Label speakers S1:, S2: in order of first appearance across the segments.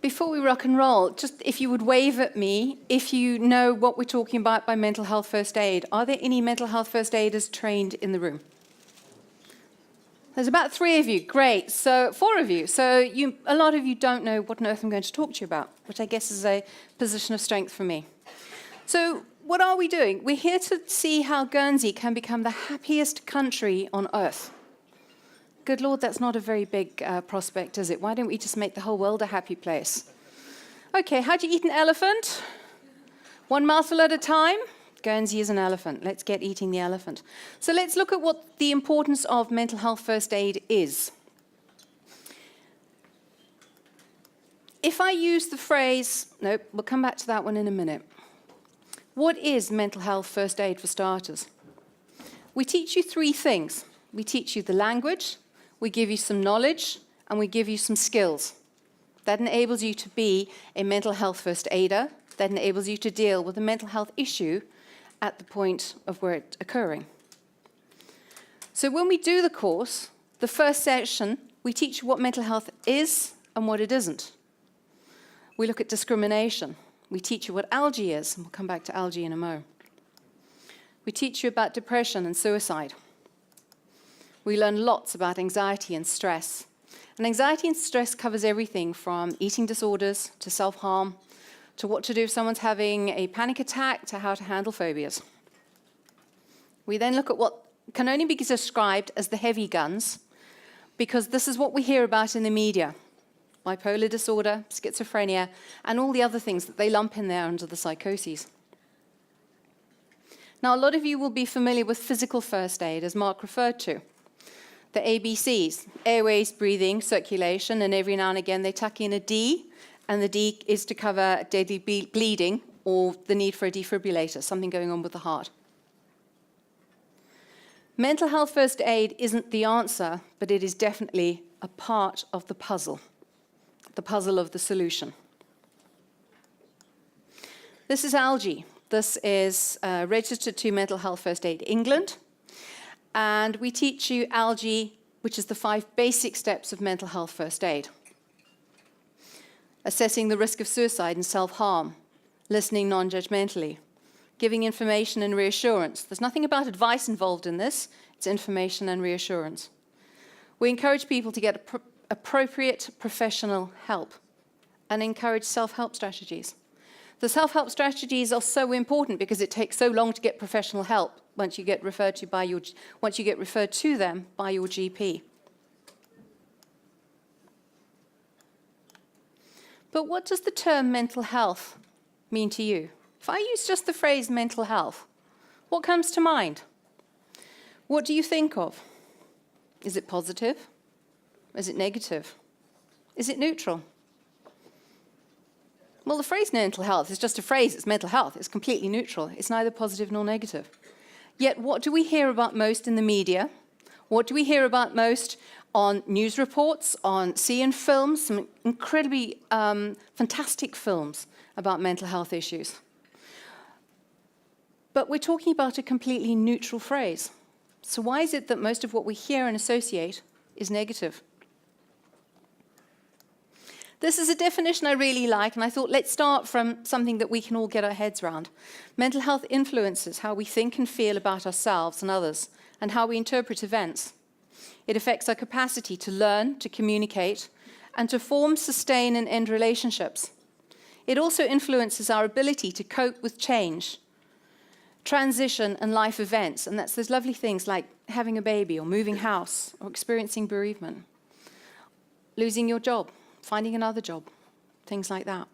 S1: Before we rock and roll, just if you would wave at me, if you know what we're talking about by mental health first aid. Are there any mental health first aiders trained in the room? There's about 3 of you. Great. So 4 of you. So a lot of you don't know what on earth I'm going to talk to you about, which I guess is a position of strength for me. So what are we doing? We're here to see how Guernsey can become the happiest country on earth. Good Lord, that's not a very big prospect, is it? Why don't we just make the whole world a happy place? Okay, how do you eat an elephant? 1 mouthful at a time? Guernsey is an elephant. Let's get eating the elephant. So let's look at what the importance of mental health first aid is. If I use the phrase, nope, we'll come back to that one in a minute. What is mental health first aid for starters? We teach you 3 things. We teach you the language, we give you some knowledge, and we give you some skills. That enables you to be a mental health first aider. That enables you to deal with a mental health issue at the point of where it's occurring. So when we do the course, the first session, we teach you what mental health is and what it isn't. We look at discrimination. We teach you what algae is, and we'll come back to algae in a mo. We teach you about depression and suicide. We learn lots about anxiety and stress. And anxiety and stress covers everything from eating disorders to self-harm, to what to do if someone's having a panic attack, to how to handle phobias. We then look at what can only be described as the heavy guns, because this is what we hear about in the media. Bipolar disorder, schizophrenia, and all the other things that they lump in there under the psychoses. Now, a lot of you will be familiar with physical first aid, as Mark referred to. The ABCs, airways, breathing, circulation, and every now and again they tuck in a D, and the D is to cover deadly bleeding or the need for a defibrillator, something going on with the heart. Mental health first aid isn't the answer, but it is definitely a part of the puzzle of the solution. This is Algae. This is registered to Mental Health First Aid England. And we teach you Algae, which is the 5 basic steps of mental health first aid. Assessing the risk of suicide and self-harm, listening non-judgmentally, giving information and reassurance. There's nothing about advice involved in this. It's information and reassurance. We encourage people to get appropriate professional help and encourage self-help strategies. The self-help strategies are so important because it takes so long to get professional help once you get referred to them by your GP. But what does the term mental health mean to you? If I use just the phrase mental health, what comes to mind? What do you think of? Is it positive? Is it negative? Is it neutral? Well, the phrase mental health is just a phrase. It's mental health. It's completely neutral. It's neither positive nor negative. Yet, what do we hear about most in the media? What do we hear about most on news reports, on seeing films, some incredibly fantastic films about mental health issues? But we're talking about a completely neutral phrase. So why is it that most of what we hear and associate is negative? This is a definition I really like, and I thought let's start from something that we can all get our heads around. Mental health influences how we think and feel about ourselves and others, and how we interpret events. It affects our capacity to learn, to communicate, and to form, sustain, and end relationships. It also influences our ability to cope with change, transition, and life events, and that's those lovely things like having a baby, or moving house, or experiencing bereavement, losing your job, finding another job, things like that.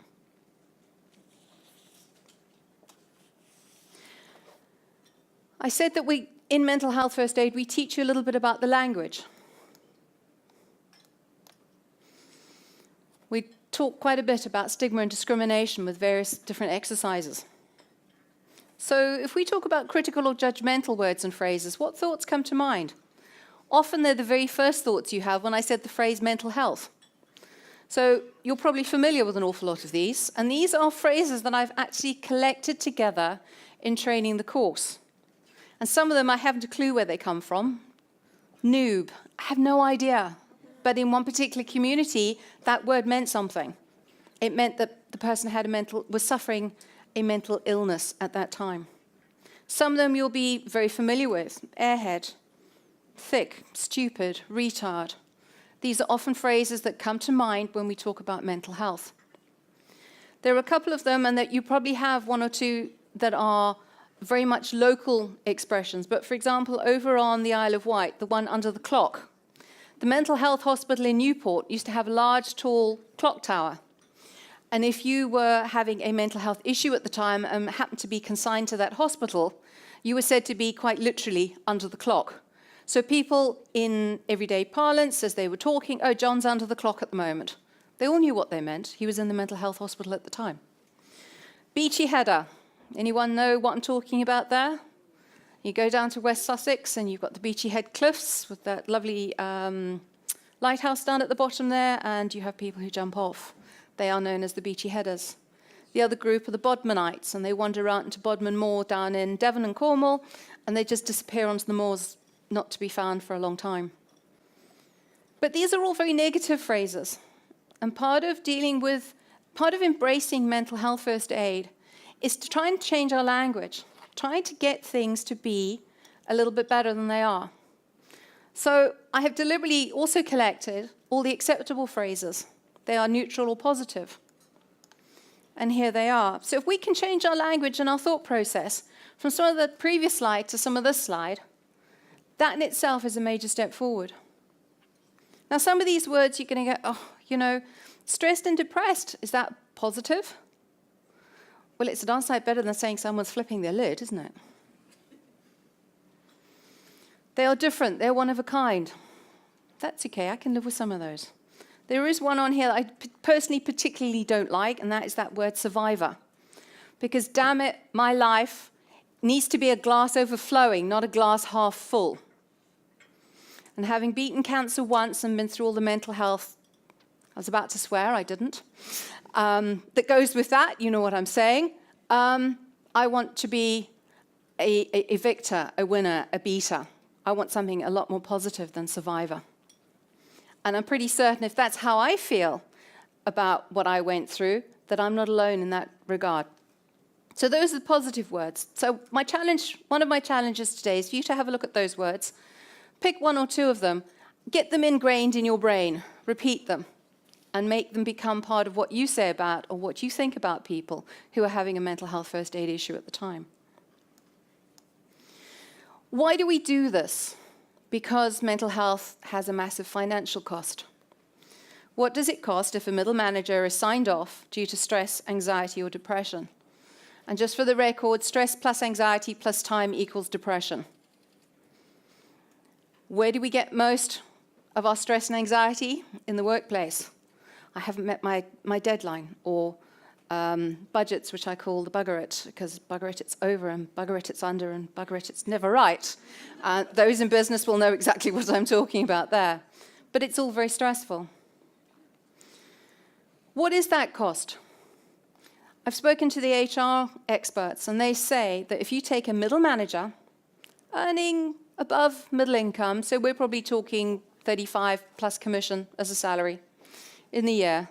S1: I said that in mental health first aid, we teach you a little bit about the language. We talk quite a bit about stigma and discrimination with various different exercises. So if we talk about critical or judgmental words and phrases, what thoughts come to mind? Often they're the very first thoughts you have when I said the phrase mental health. So you're probably familiar with an awful lot of these, and these are phrases that I've actually collected together in training the course. And some of them I haven't a clue where they come from. Noob, I have no idea. But in one particular community, that word meant something. it meant that the person was suffering a mental illness at that time. Some of them you'll be very familiar with: airhead, thick, stupid, retard. These are often phrases that come to mind when we talk about mental health. There are a couple of them, and that you probably have one or two that are very much local expressions. But for example, over on the Isle of Wight, the one under the clock, the mental health hospital in Newport used to have a large, tall clock tower. And if you were having a mental health issue at the time and happened to be consigned to that hospital, you were said to be quite literally under the clock. So people in everyday parlance, as they were talking, "Oh, John's under the clock at the moment." They all knew what they meant. He was in the mental health hospital at the time. Beachy header. Anyone know what I'm talking about there? You go down to West Sussex and you've got the Beachy Head Cliffs with that lovely lighthouse down at the bottom there, and you have people who jump off. They are known as the Beachy Headers. The other group are the Bodmanites, and they wander out into Bodmin Moor down in Devon and Cornwall, and they just disappear onto the moors, not to be found for a long time. But these are all very negative phrases. And part of embracing mental health first aid is to try and change our language, try to get things to be a little bit better than they are. So I have deliberately also collected all the acceptable phrases. They are neutral or positive. And here they are. So if we can change our language and our thought process from some of the previous slide to some of this slide, that in itself is a major step forward. Now, some of these words you're going to go, "Oh, you know, stressed and depressed, is that positive?" Well, it's a darn sight better than saying someone's flipping their lid, isn't it? They are different. They're one of a kind. That's okay. I can live with some of those. There is one on here that I personally particularly don't like, and that is that word survivor. Because, damn it, my life needs to be a glass overflowing, not a glass half full. And having beaten cancer once and been through all the mental health, I was about to swear, I didn't, that goes with that, you know what I'm saying. I want to be a victor, a winner, a beater. I want something a lot more positive than survivor. And I'm pretty certain if that's how I feel about what I went through, that I'm not alone in that regard. So those are the positive words. So one of my challenges today is for you to have a look at those words, pick one or two of them, get them ingrained in your brain, repeat them, and make them become part of what you say about or what you think about people who are having a mental health first aid issue at the time. Why do we do this? Because mental health has a massive financial cost. What does it cost if a middle manager is signed off due to stress, anxiety, or depression? And just for the record, stress plus anxiety plus time equals depression. Where do we get most of our stress and anxiety? In the workplace. I haven't met my deadline, or budgets, which I call the bugger it, because bugger it, it's over, and bugger it, it's under, and bugger it, it's never right. Those in business will know exactly what I'm talking about there. But it's all very stressful. What is that cost? I've spoken to the HR experts, and they say that if you take a middle manager earning above middle income, so we're probably talking 35 plus commission as a salary in the year,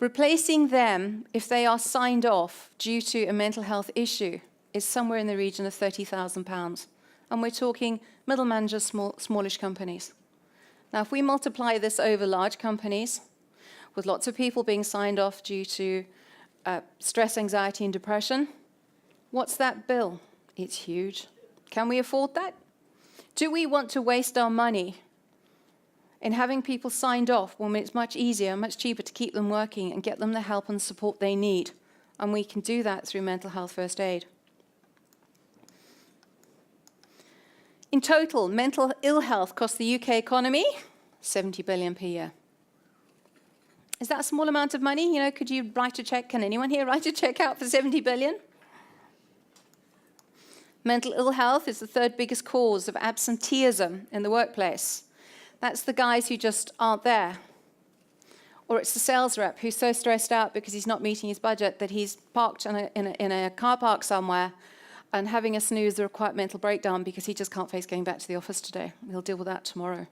S1: replacing them, if they are signed off due to a mental health issue, is somewhere in the region of £30,000. And we're talking middle managers, smallish companies. Now, if we multiply this over large companies, with lots of people being signed off due to stress, anxiety, and depression, what's that bill? It's huge. Can we afford that? Do we want to waste our money in having people signed off when it's much easier, much cheaper to keep them working and get them the help and support they need? And we can do that through mental health first aid. In total, mental ill health costs the UK economy 70 billion per year. Is that a small amount of money? You know, could you write a check? Can anyone here write a check out for 70 billion? Mental ill health is the third biggest cause of absenteeism in the workplace. That's the guys who just aren't there. Or it's the sales rep who's so stressed out because he's not meeting his budget that he's parked in a car park somewhere and having a snooze or a quiet mental breakdown because he just can't face going back to the office today. He'll deal with that tomorrow.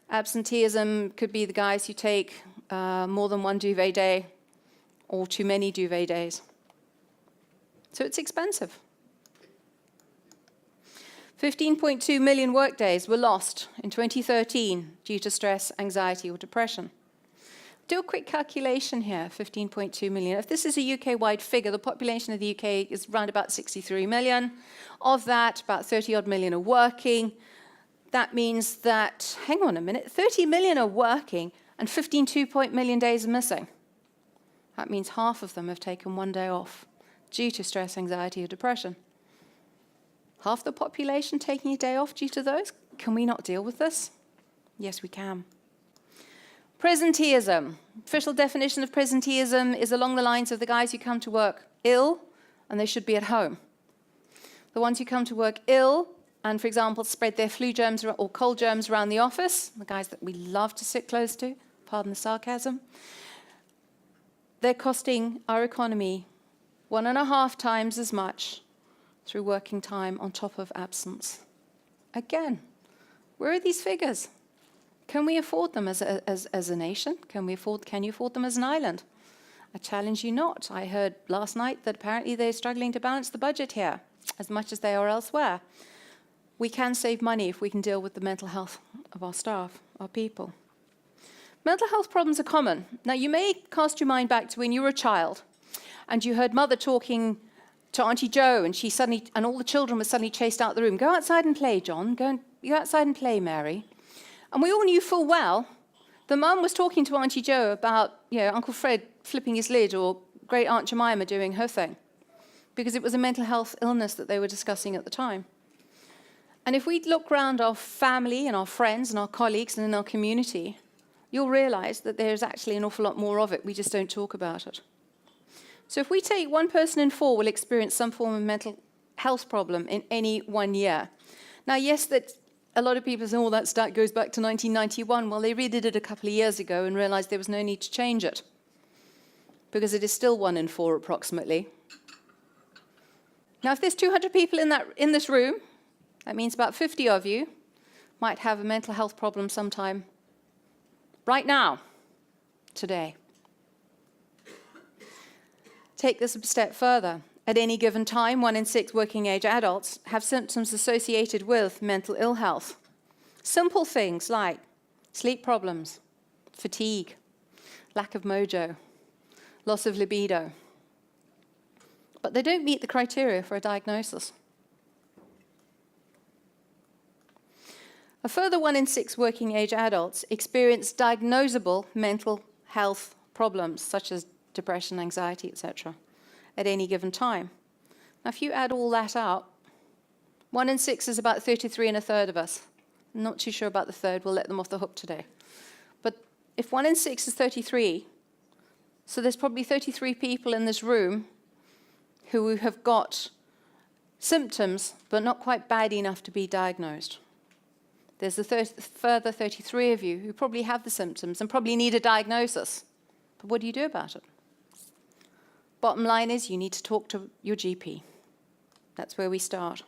S1: Absenteeism could be the guys who take more than one duvet day or too many duvet days. So it's expensive. 15.2 million workdays were lost in 2013 due to stress, anxiety, or depression. Do a quick calculation here, 15.2 million. If this is a UK-wide figure, the population of the UK is around about 63 million. Of that, about 30-odd million are working. That means that, hang on a minute, 30 million are working and 15.2 million days are missing. That means half of them have taken one day off due to stress, anxiety, or depression. Half the population taking a day off due to those? Can we not deal with this? Yes, we can. Presenteeism. Official definition of presenteeism is along the lines of the guys who come to work ill and they should be at home. The ones who come to work ill and, for example, spread their flu germs or cold germs around the office, the guys that we love to sit close to, pardon the sarcasm, they're costing our economy 1.5 times as much through working time on top of absence. Again, where are these figures? Can we afford them as a nation? Can you afford them as an island? I challenge you not. I heard last night that apparently they're struggling to balance the budget here as much as they are elsewhere. We can save money if we can deal with the mental health of our staff, our people. Mental health problems are common. Now, you may cast your mind back to when you were a child and you heard mother talking to Auntie Jo and all the children were suddenly chased out of the room. Go outside and play, John. Go outside and play, Mary. And we all knew full well the mum was talking to Auntie Jo about, Uncle Fred flipping his lid or Great Aunt Jemima doing her thing, because it was a mental health illness that they were discussing at the time. And if we look around our family and our friends and our colleagues and in our community, you'll realize that there's actually an awful lot more of it. We just don't talk about it. So if we take 1 person in 4 will experience some form of mental health problem in any 1 year. Now, yes, that a lot of people say, that stat goes back to 1991. Well, they redid it a couple of years ago and realized there was no need to change it, because it is still 1 in 4 approximately. Now, if there's 200 people in this room, that means about 50 of you might have a mental health problem sometime right now, today. Take this a step further. At any given time, 1 in 6 working-age adults have symptoms associated with mental ill health. Simple things like sleep problems, fatigue, lack of mojo, loss of libido. But they don't meet the criteria for a diagnosis. A further 1 in 6 working-age adults experience diagnosable mental health problems, such as depression, anxiety, etc., at any given time. Now, if you add all that up, 1 in 6 is about 33 1/3 of us. I'm not too sure about the third. We'll let them off the hook today. But if 1 in 6 is 33, so there's probably 33 people in this room who have got symptoms, but not quite bad enough to be diagnosed. There's a further 33 of you who probably have the symptoms and probably need a diagnosis. But what do you do about it? Bottom line is you need to talk to your GP. That's where we start.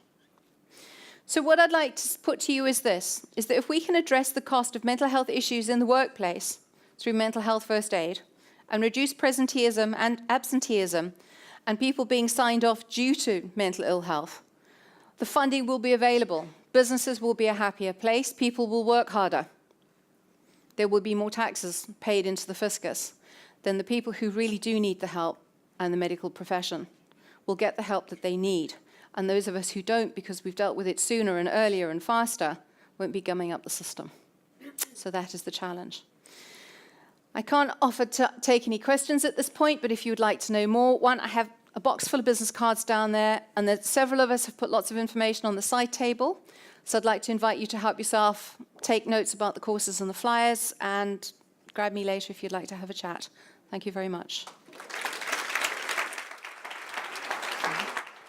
S1: So what I'd like to put to you is this, is that if we can address the cost of mental health issues in the workplace through mental health first aid and reduce presenteeism and absenteeism and people being signed off due to mental ill health, the funding will be available. Businesses will be a happier place. People will work harder. There will be more taxes paid into the fiscus. Then the people who really do need the help and the medical profession will get the help that they need. And those of us who don't, because we've dealt with it sooner and earlier and faster, won't be gumming up the system. So that is the challenge. I can't offer to take any questions at this point, but if you would like to know more, I have a box full of business cards down there, and several of us have put lots of information on the side table. So I'd like to invite you to help yourself take notes about the courses and the flyers, and grab me later if you'd like to have a chat. Thank you very much.